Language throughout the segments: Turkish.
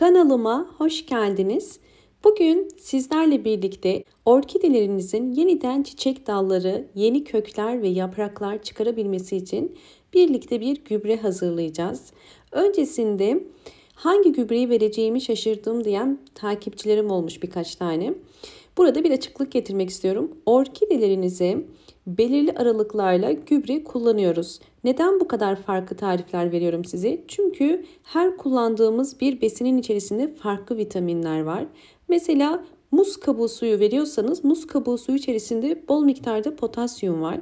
Kanalıma hoş geldiniz. Bugün sizlerle birlikte orkidelerinizin yeniden çiçek dalları, yeni kökler ve yapraklar çıkarabilmesi için birlikte bir gübre hazırlayacağız. Öncesinde hangi gübreyi vereceğimi şaşırdım diyen takipçilerim olmuş birkaç tane. Burada bir açıklık getirmek istiyorum. Orkidelerinize belirli aralıklarla gübre kullanıyoruz. Neden bu kadar farklı tarifler veriyorum size? Çünkü her kullandığımız bir besinin içerisinde farklı vitaminler var. Mesela muz kabuğu suyu veriyorsanız muz kabuğu suyu içerisinde bol miktarda potasyum var.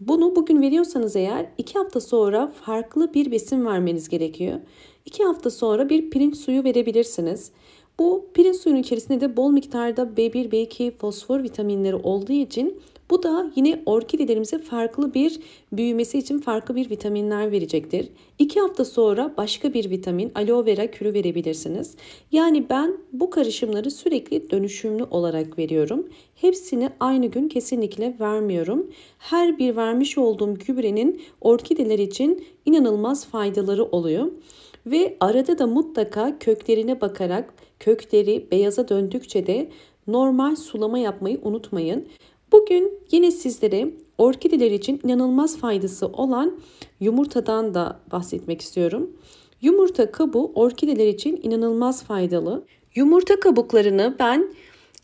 Bunu bugün veriyorsanız eğer 2 hafta sonra farklı bir besin vermeniz gerekiyor. 2 hafta sonra bir pirinç suyu verebilirsiniz. Bu pirinç suyunun içerisinde de bol miktarda B1, B2, fosfor vitaminleri olduğu için bu da yine orkidelerimize farklı bir büyümesi için farklı bir vitaminler verecektir. 2 hafta sonra başka bir vitamin aloe vera kürü verebilirsiniz. Yani ben bu karışımları sürekli dönüşümlü olarak veriyorum. Hepsini aynı gün kesinlikle vermiyorum. Her bir vermiş olduğum gübrenin orkideler için inanılmaz faydaları oluyor. Ve arada da mutlaka köklerine bakarak kökleri beyaza döndükçe de normal sulama yapmayı unutmayın. Bugün yine sizlere orkideler için inanılmaz faydası olan yumurtadan da bahsetmek istiyorum. Yumurta kabuğu orkideler için inanılmaz faydalı. Yumurta kabuklarını ben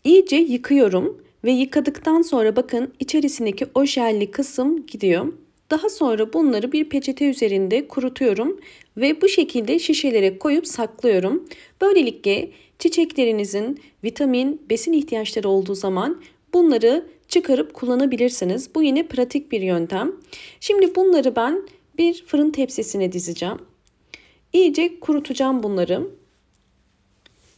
iyice yıkıyorum ve yıkadıktan sonra bakın içerisindeki o jelli kısım gidiyor. Daha sonra bunları bir peçete üzerinde kurutuyorum ve bu şekilde şişelere koyup saklıyorum. Böylelikle çiçeklerinizin vitamin, besin ihtiyaçları olduğu zaman bunları çıkarıp kullanabilirsiniz. Bu yine pratik bir yöntem. Şimdi bunları ben bir fırın tepsisine dizeceğim. İyice kurutacağım bunları.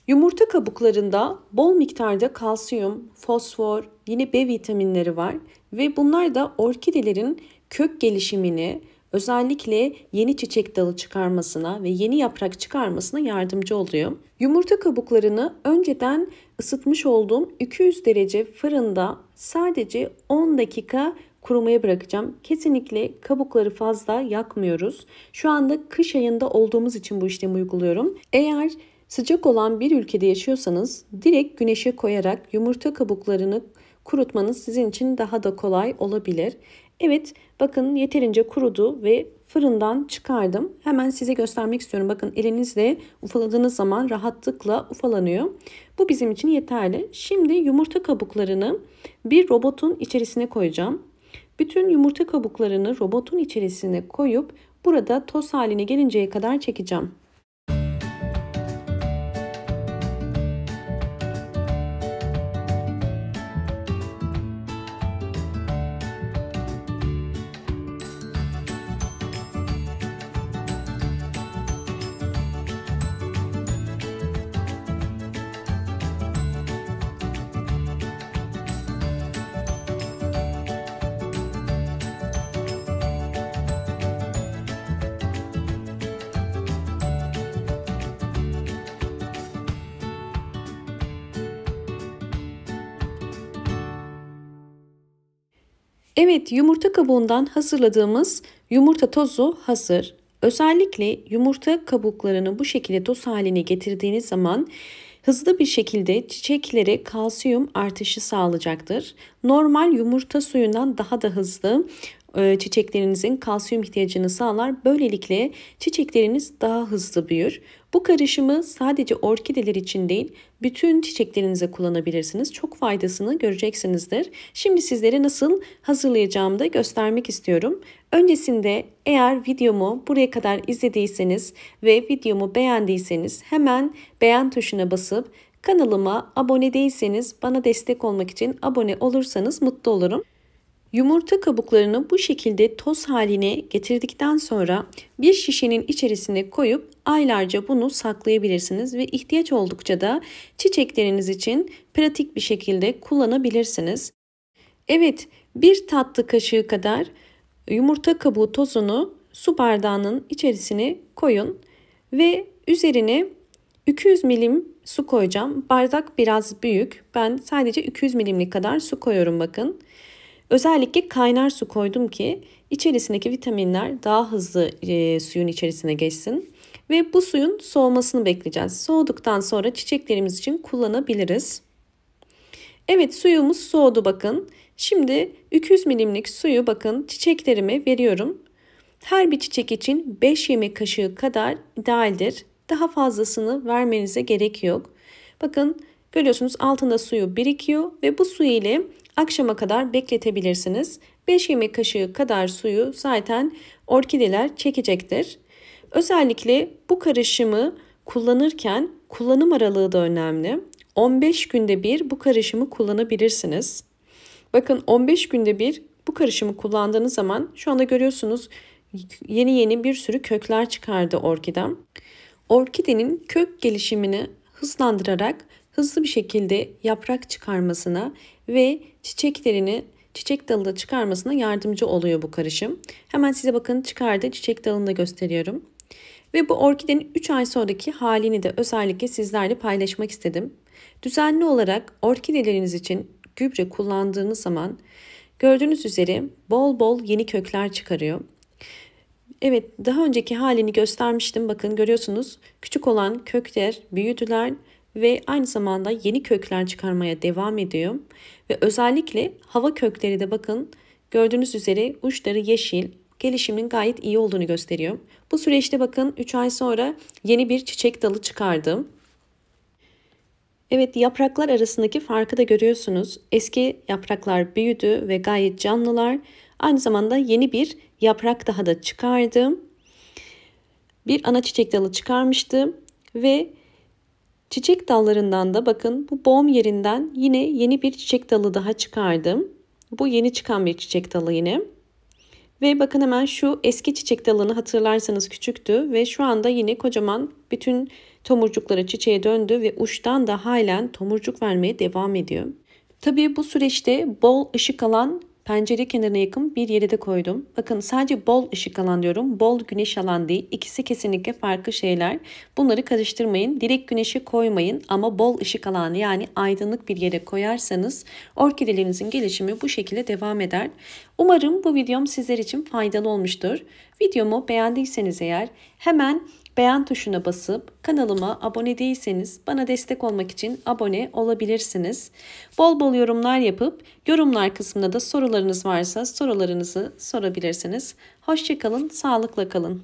Yumurta kabuklarında bol miktarda kalsiyum, fosfor, yine B vitaminleri var ve bunlar da orkidelerin kök gelişimini, özellikle yeni çiçek dalı çıkarmasına ve yeni yaprak çıkarmasına yardımcı oluyor. Yumurta kabuklarını önceden ısıtmış olduğum 200 derece fırında sadece 10 dakika kurumaya bırakacağım. Kesinlikle kabukları fazla yakmıyoruz. Şu anda kış ayında olduğumuz için bu işlemi uyguluyorum. Eğer sıcak olan bir ülkede yaşıyorsanız direkt güneşe koyarak yumurta kabuklarını kurutmanız sizin için daha da kolay olabilir. Evet, bakın yeterince kurudu ve fırından çıkardım. Hemen size göstermek istiyorum. Bakın elinizle ufaladığınız zaman rahatlıkla ufalanıyor. Bu bizim için yeterli. Şimdi yumurta kabuklarını bir robotun içerisine koyacağım. Bütün yumurta kabuklarını robotun içerisine koyup burada toz haline gelinceye kadar çekeceğim. Evet, yumurta kabuğundan hazırladığımız yumurta tozu hazır. Özellikle yumurta kabuklarını bu şekilde toz haline getirdiğiniz zaman hızlı bir şekilde çiçeklere kalsiyum artışı sağlayacaktır. Normal yumurta suyundan daha da hızlı çiçeklerinizin kalsiyum ihtiyacını sağlar. Böylelikle çiçekleriniz daha hızlı büyür. Bu karışımı sadece orkideler için değil, bütün çiçeklerinize kullanabilirsiniz. Çok faydasını göreceksinizdir. Şimdi sizlere nasıl hazırlayacağımı da göstermek istiyorum. Öncesinde eğer videomu buraya kadar izlediyseniz ve videomu beğendiyseniz hemen beğen tuşuna basıp kanalıma abone değilseniz bana destek olmak için abone olursanız mutlu olurum. Yumurta kabuklarını bu şekilde toz haline getirdikten sonra bir şişenin içerisine koyup aylarca bunu saklayabilirsiniz ve ihtiyaç oldukça da çiçekleriniz için pratik bir şekilde kullanabilirsiniz. Evet, bir tatlı kaşığı kadar yumurta kabuğu tozunu su bardağının içerisine koyun ve üzerine 200 milim su koyacağım. Bardak biraz büyük. Ben sadece 200 milimlik kadar su koyuyorum bakın. Özellikle kaynar su koydum ki içerisindeki vitaminler daha hızlı suyun içerisine geçsin. Ve bu suyun soğumasını bekleyeceğiz. Soğuduktan sonra çiçeklerimiz için kullanabiliriz. Evet, suyumuz soğudu bakın. Şimdi 200 milimlik suyu bakın çiçeklerime veriyorum. Her bir çiçek için 5 yemek kaşığı kadar idealdir. Daha fazlasını vermenize gerek yok. Bakın görüyorsunuz altında suyu birikiyor ve bu suyu ile akşama kadar bekletebilirsiniz. 5 yemek kaşığı kadar suyu zaten orkideler çekecektir. Özellikle bu karışımı kullanırken kullanım aralığı da önemli. 15 günde bir bu karışımı kullanabilirsiniz. Bakın 15 günde bir bu karışımı kullandığınız zaman şu anda görüyorsunuz yeni bir sürü kökler çıkardı orkidem. Orkidenin kök gelişimini hızlandırarak hızlı bir şekilde yaprak çıkarmasına ve çiçek dalı da çıkarmasına yardımcı oluyor bu karışım. Hemen size bakın çıkardı, çiçek dalını da gösteriyorum. Ve bu orkidenin 3 ay sonraki halini de özellikle sizlerle paylaşmak istedim. Düzenli olarak orkideleriniz için gübre kullandığınız zaman gördüğünüz üzere bol bol yeni kökler çıkarıyor. Evet, daha önceki halini göstermiştim. Bakın görüyorsunuz küçük olan kökler büyüdüler ve aynı zamanda yeni kökler çıkarmaya devam ediyor. Ve özellikle hava kökleri de bakın gördüğünüz üzere uçları yeşil, gelişimin gayet iyi olduğunu gösteriyor. Bu süreçte bakın 3 ay sonra yeni bir çiçek dalı çıkardım. Evet, yapraklar arasındaki farkı da görüyorsunuz. Eski yapraklar büyüdü ve gayet canlılar. Aynı zamanda yeni bir yaprak daha da çıkardım. Bir ana çiçek dalı çıkarmıştım ve çiçek dallarından da bakın bu boğum yerinden yine yeni bir çiçek dalı daha çıkardım. Bu yeni çıkan bir çiçek dalı yine. Ve bakın hemen şu eski çiçek dalını hatırlarsanız küçüktü ve şu anda yine kocaman bütün tomurcukları çiçeğe döndü ve uçtan da halen tomurcuk vermeye devam ediyor. Tabii bu süreçte bol ışık alan pencere kenarına yakın bir yere de koydum. Bakın sadece bol ışık alan diyorum. Bol güneş alan değil. İkisi kesinlikle farklı şeyler. Bunları karıştırmayın. Direkt güneşe koymayın ama bol ışık alan yani aydınlık bir yere koyarsanız orkidelerinizin gelişimi bu şekilde devam eder. Umarım bu videom sizler için faydalı olmuştur. Videomu beğendiyseniz eğer hemen beğen tuşuna basıp kanalıma abone değilseniz bana destek olmak için abone olabilirsiniz. Bol bol yorumlar yapıp yorumlar kısmında da sorularınız varsa sorularınızı sorabilirsiniz. Hoşça kalın, sağlıkla kalın.